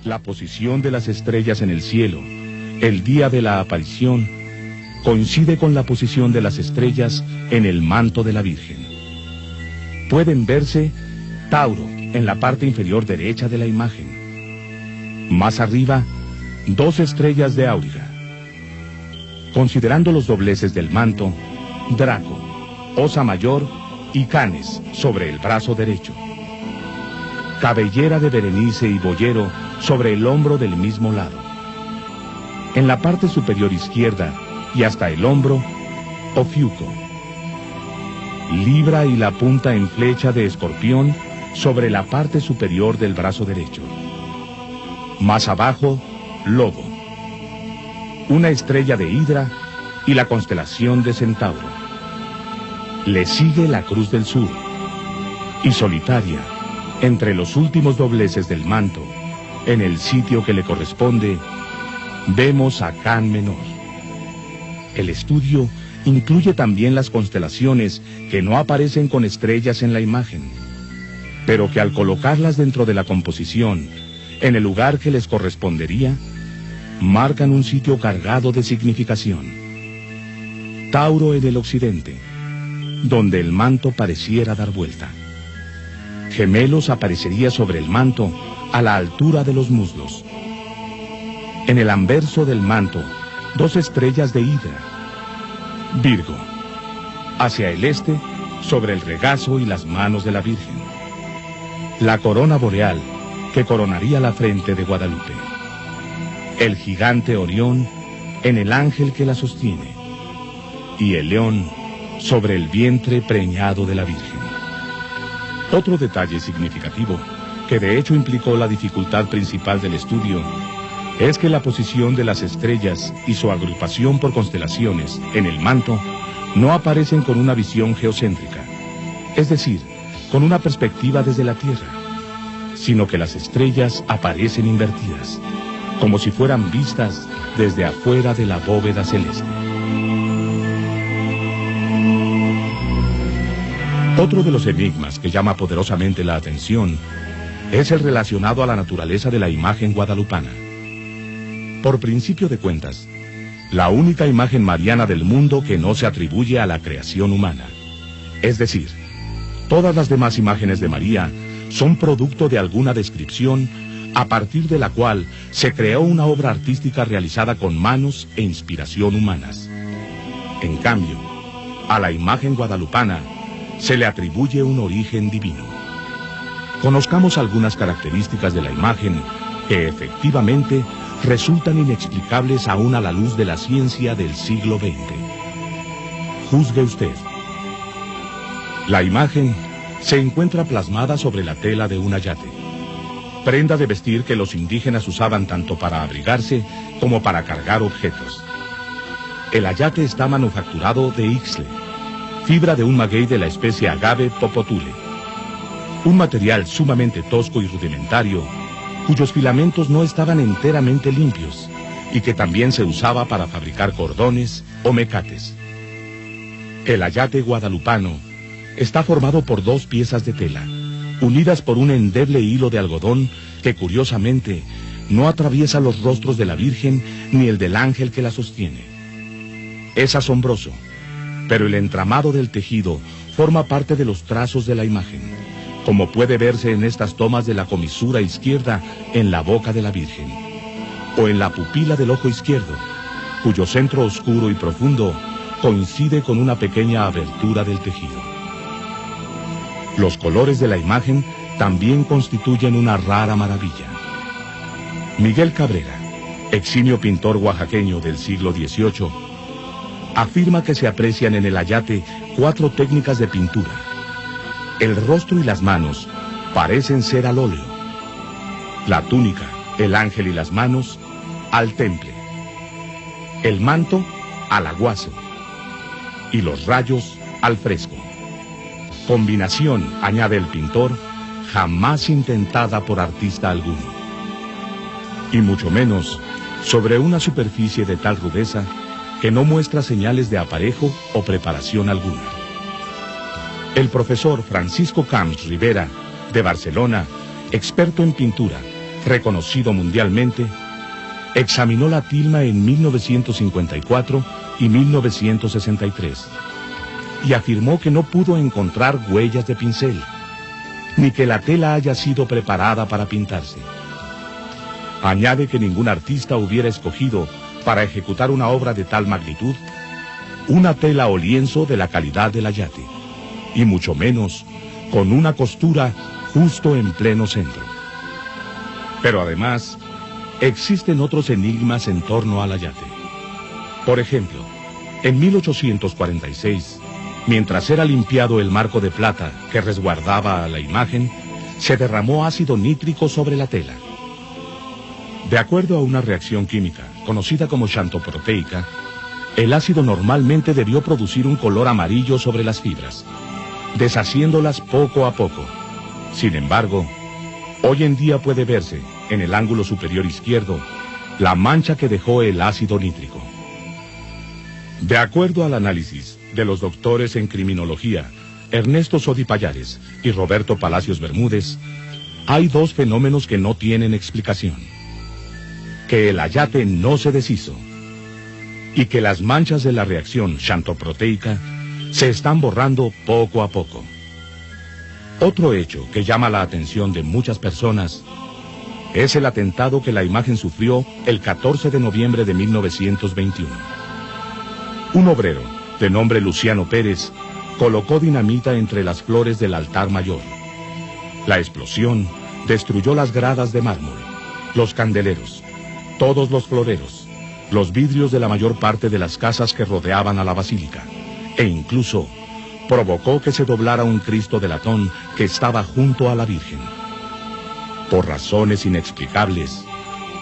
La posición de las estrellas en el cielo, el día de la aparición, coincide con la posición de las estrellas en el manto de la Virgen. Pueden verse Tauro en la parte inferior derecha de la imagen. Más arriba, 2 estrellas de Auriga. Considerando los dobleces del manto, Draco, Osa Mayor y Canes sobre el brazo derecho. Cabellera de Berenice y Boyero sobre el hombro del mismo lado. En la parte superior izquierda y hasta el hombro, Ofiuco. Libra y la punta en flecha de Escorpión sobre la parte superior del brazo derecho. Más abajo, Lobo. Una estrella de Hidra y la constelación de Centauro. Le sigue la Cruz del Sur. Y solitaria, entre los últimos dobleces del manto, en el sitio que le corresponde, vemos a Can Menor. El estudio incluye también las constelaciones que no aparecen con estrellas en la imagen, pero que al colocarlas dentro de la composición, en el lugar que les correspondería, marcan un sitio cargado de significación. Tauro en el occidente, donde el manto pareciera dar vuelta. Gemelos aparecería sobre el manto a la altura de los muslos. En el anverso del manto, 2 estrellas de Hidra. Virgo, hacia el este, sobre el regazo y las manos de la Virgen. La corona boreal, que coronaría la frente de Guadalupe. El gigante Orión en el ángel que la sostiene. Y el león sobre el vientre preñado de la Virgen. Otro detalle significativo, que de hecho implicó la dificultad principal del estudio, es que la posición de las estrellas y su agrupación por constelaciones en el manto no aparecen con una visión geocéntrica, es decir, con una perspectiva desde la Tierra, sino que las estrellas aparecen invertidas, como si fueran vistas desde afuera de la bóveda celeste. Otro de los enigmas que llama poderosamente la atención es el relacionado a la naturaleza de la imagen guadalupana. Por principio de cuentas, la única imagen mariana del mundo que no se atribuye a la creación humana. Es decir, todas las demás imágenes de María son producto de alguna descripción a partir de la cual se creó una obra artística realizada con manos e inspiración humanas. En cambio, a la imagen guadalupana se le atribuye un origen divino. Conozcamos algunas características de la imagen que efectivamente resultan inexplicables aún a la luz de la ciencia del siglo XX. Juzgue usted. La imagen se encuentra plasmada sobre la tela de un ayate, prenda de vestir que los indígenas usaban tanto para abrigarse como para cargar objetos. El ayate está manufacturado de ixtle, fibra de un maguey de la especie Agave popotule, un material sumamente tosco y rudimentario, cuyos filamentos no estaban enteramente limpios y que también se usaba para fabricar cordones o mecates. El ayate guadalupano está formado por 2 piezas de tela, unidas por un endeble hilo de algodón que curiosamente no atraviesa los rostros de la Virgen ni el del ángel que la sostiene. Es asombroso, pero el entramado del tejido forma parte de los trazos de la imagen, como puede verse en estas tomas de la comisura izquierda en la boca de la Virgen, o en la pupila del ojo izquierdo, cuyo centro oscuro y profundo coincide con una pequeña abertura del tejido. Los colores de la imagen también constituyen una rara maravilla. Miguel Cabrera, eximio pintor oaxaqueño del siglo XVIII, afirma que se aprecian en el ayate 4 técnicas de pintura. El rostro y las manos parecen ser al óleo. La túnica, el ángel y las manos, al temple. El manto, al aguazo. Y los rayos, al fresco. Combinación, añade el pintor, jamás intentada por artista alguno. Y mucho menos sobre una superficie de tal rudeza que no muestra señales de aparejo o preparación alguna. El profesor Francisco Camps Rivera, de Barcelona, experto en pintura, reconocido mundialmente, examinó la tilma en 1954 y 1963 y afirmó que no pudo encontrar huellas de pincel, ni que la tela haya sido preparada para pintarse. Añade que ningún artista hubiera escogido, para ejecutar una obra de tal magnitud, una tela o lienzo de la calidad del ayate, y mucho menos con una costura justo en pleno centro. Pero además, existen otros enigmas en torno al ayate. Por ejemplo, en 1846, mientras era limpiado el marco de plata que resguardaba a la imagen, se derramó ácido nítrico sobre la tela. De acuerdo a una reacción química conocida como xantoproteica, el ácido normalmente debió producir un color amarillo sobre las fibras, deshaciéndolas poco a poco. Sin embargo, hoy en día puede verse, en el ángulo superior izquierdo, la mancha que dejó el ácido nítrico. De acuerdo al análisis de los doctores en criminología, Ernesto Sodi Pallares y Roberto Palacios Bermúdez, hay dos fenómenos que no tienen explicación: que el ayate no se deshizo y que las manchas de la reacción xantoproteica se están borrando poco a poco. Otro hecho que llama la atención de muchas personas es el atentado que la imagen sufrió el 14 de noviembre de 1921. Un obrero, de nombre Luciano Pérez, colocó dinamita entre las flores del altar mayor. La explosión destruyó las gradas de mármol, los candeleros, todos los floreros, los vidrios de la mayor parte de las casas que rodeaban a la basílica, e incluso provocó que se doblara un Cristo de latón que estaba junto a la Virgen. Por razones inexplicables,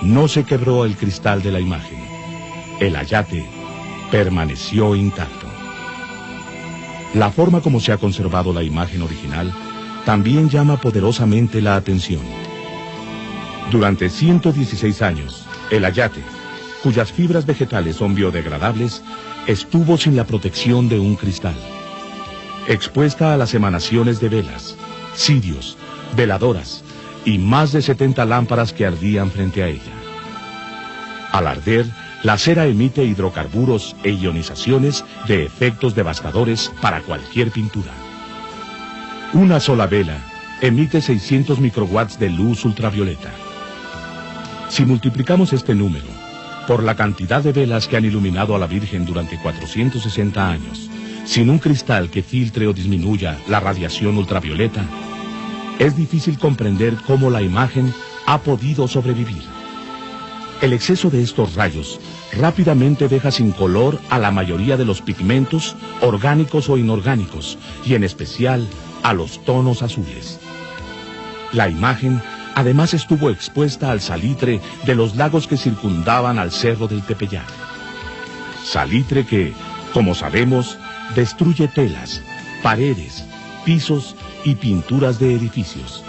no se quebró el cristal de la imagen. El ayate permaneció intacto. La forma como se ha conservado la imagen original también llama poderosamente la atención. Durante 116 años, el ayate, cuyas fibras vegetales son biodegradables, estuvo sin la protección de un cristal, expuesta a las emanaciones de velas, cirios, veladoras y más de 70 lámparas que ardían frente a ella. Al arder, la cera emite hidrocarburos e ionizaciones de efectos devastadores para cualquier pintura. Una sola vela emite 600 microwatts de luz ultravioleta. Si multiplicamos este número por la cantidad de velas que han iluminado a la Virgen durante 460 años, sin un cristal que filtre o disminuya la radiación ultravioleta, es difícil comprender cómo la imagen ha podido sobrevivir. El exceso de estos rayos rápidamente deja sin color a la mayoría de los pigmentos, orgánicos o inorgánicos, y en especial a los tonos azules. La imagen además estuvo expuesta al salitre de los lagos que circundaban al cerro del Tepeyac. Salitre que, como sabemos, destruye telas, paredes, pisos y pinturas de edificios.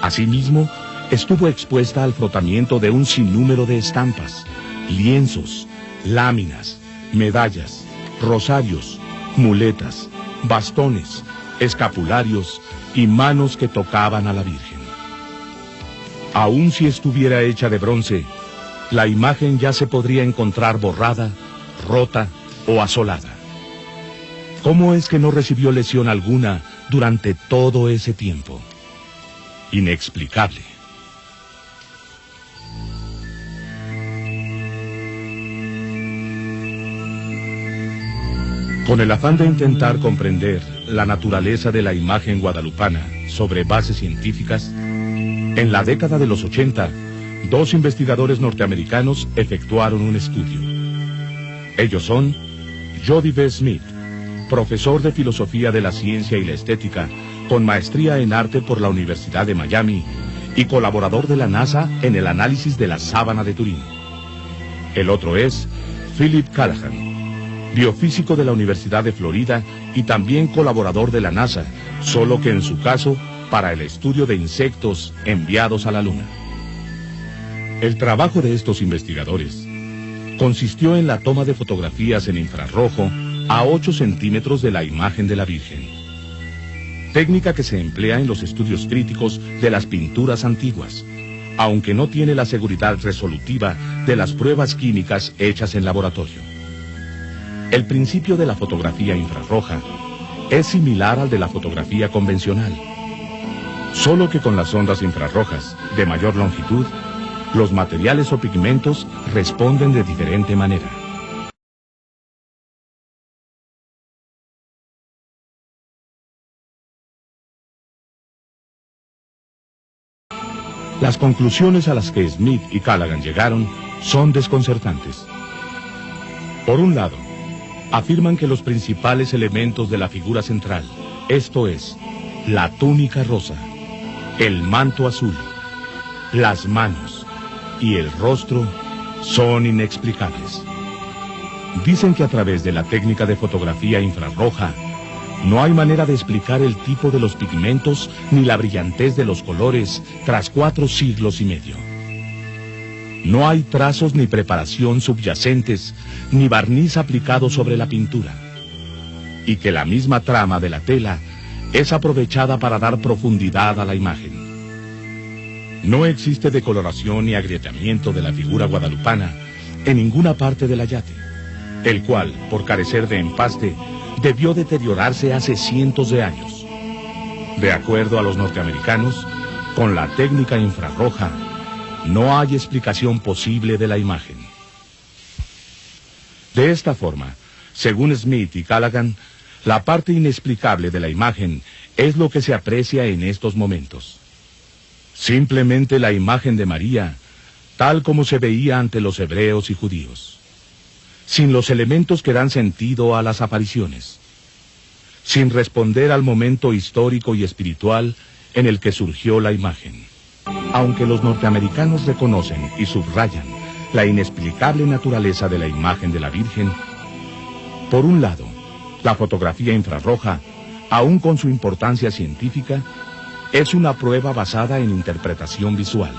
Asimismo, estuvo expuesta al frotamiento de un sinnúmero de estampas, lienzos, láminas, medallas, rosarios, muletas, bastones, escapularios y manos que tocaban a la Virgen. Aun si estuviera hecha de bronce, la imagen ya se podría encontrar borrada, rota o asolada. ¿Cómo es que no recibió lesión alguna durante todo ese tiempo? Inexplicable. Con el afán de intentar comprender la naturaleza de la imagen guadalupana sobre bases científicas, en la década de los 80, dos investigadores norteamericanos efectuaron un estudio. Ellos son Jody B. Smith, profesor de Filosofía de la Ciencia y la Estética, con maestría en arte por la Universidad de Miami y colaborador de la NASA en el análisis de la sábana de Turín. El otro es Philip Callahan, biofísico de la Universidad de Florida y también colaborador de la NASA, solo que en su caso para el estudio de insectos enviados a la Luna. El trabajo de estos investigadores consistió en la toma de fotografías en infrarrojo a 8 centímetros de la imagen de la Virgen, técnica que se emplea en los estudios críticos de las pinturas antiguas, aunque no tiene la seguridad resolutiva de las pruebas químicas hechas en laboratorio. El principio de la fotografía infrarroja es similar al de la fotografía convencional, solo que con las ondas infrarrojas de mayor longitud, los materiales o pigmentos responden de diferente manera. Las conclusiones a las que Smith y Callaghan llegaron son desconcertantes. Por un lado, afirman que los principales elementos de la figura central, esto es, la túnica rosa, el manto azul, las manos y el rostro, son inexplicables. Dicen que a través de la técnica de fotografía infrarroja, no hay manera de explicar el tipo de los pigmentos ni la brillantez de los colores tras 4 siglos y medio. No hay trazos ni preparación subyacentes, ni barniz aplicado sobre la pintura. Y que la misma trama de la tela es aprovechada para dar profundidad a la imagen. No existe decoloración ni agrietamiento de la figura guadalupana en ninguna parte del ayate, el cual, por carecer de empaste, debió deteriorarse hace cientos de años. De acuerdo a los norteamericanos, con la técnica infrarroja, no hay explicación posible de la imagen. De esta forma, según Smith y Callaghan, la parte inexplicable de la imagen es lo que se aprecia en estos momentos. Simplemente la imagen de María, tal como se veía ante los hebreos y judíos, sin los elementos que dan sentido a las apariciones, sin responder al momento histórico y espiritual en el que surgió la imagen. Aunque los norteamericanos reconocen y subrayan la inexplicable naturaleza de la imagen de la Virgen, por un lado, la fotografía infrarroja, aun con su importancia científica, es una prueba basada en interpretación visual,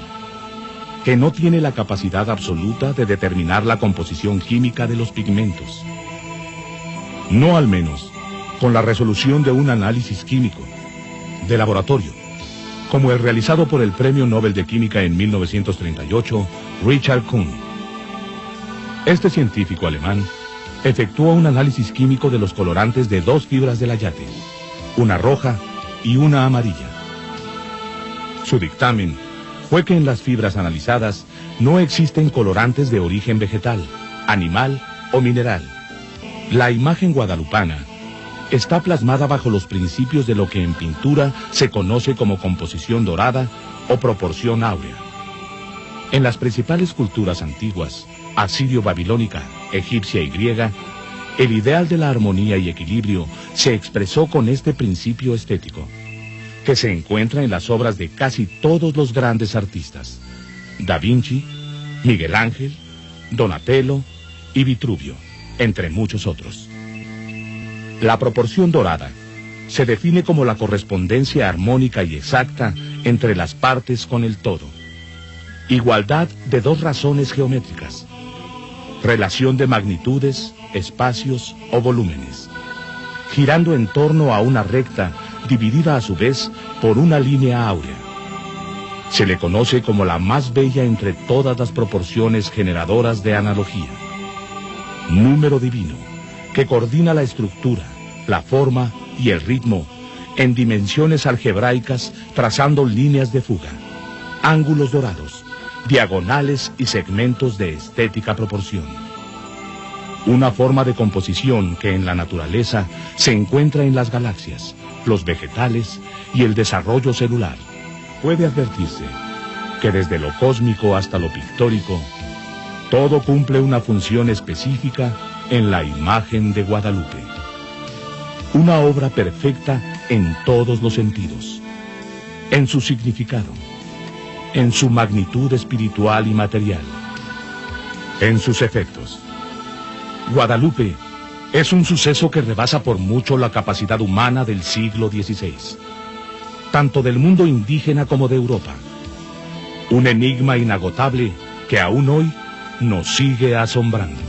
que no tiene la capacidad absoluta de determinar la composición química de los pigmentos. No al menos con la resolución de un análisis químico, de laboratorio, como el realizado por el Premio Nobel de Química en 1938, Richard Kuhn. Este científico alemán efectuó un análisis químico de los colorantes de 2 fibras del ayate, una roja y una amarilla. Su dictamen fue que en las fibras analizadas no existen colorantes de origen vegetal, animal o mineral. La imagen guadalupana está plasmada bajo los principios de lo que en pintura se conoce como composición dorada o proporción áurea. En las principales culturas antiguas, asirio-babilónica, egipcia y griega, el ideal de la armonía y equilibrio se expresó con este principio estético, que se encuentra en las obras de casi todos los grandes artistas: Da Vinci, Miguel Ángel, Donatello y Vitruvio, entre muchos otros. La proporción dorada se define como la correspondencia armónica y exacta entre las partes con el todo. Igualdad de 2 razones geométricas. Relación de magnitudes, espacios o volúmenes, girando en torno a una recta dividida a su vez por una línea áurea. Se le conoce como la más bella entre todas las proporciones generadoras de analogía. Número divino, que coordina la estructura, la forma y el ritmo en dimensiones algebraicas, trazando líneas de fuga, ángulos dorados, diagonales y segmentos de estética proporción. Una forma de composición que en la naturaleza se encuentra en las galaxias, los vegetales y el desarrollo celular. Puede advertirse que desde lo cósmico hasta lo pictórico, todo cumple una función específica en la imagen de Guadalupe. Una obra perfecta en todos los sentidos, en su significado, en su magnitud espiritual y material, en sus efectos. Guadalupe es un suceso que rebasa por mucho la capacidad humana del siglo XVI, tanto del mundo indígena como de Europa. Un enigma inagotable que aún hoy nos sigue asombrando.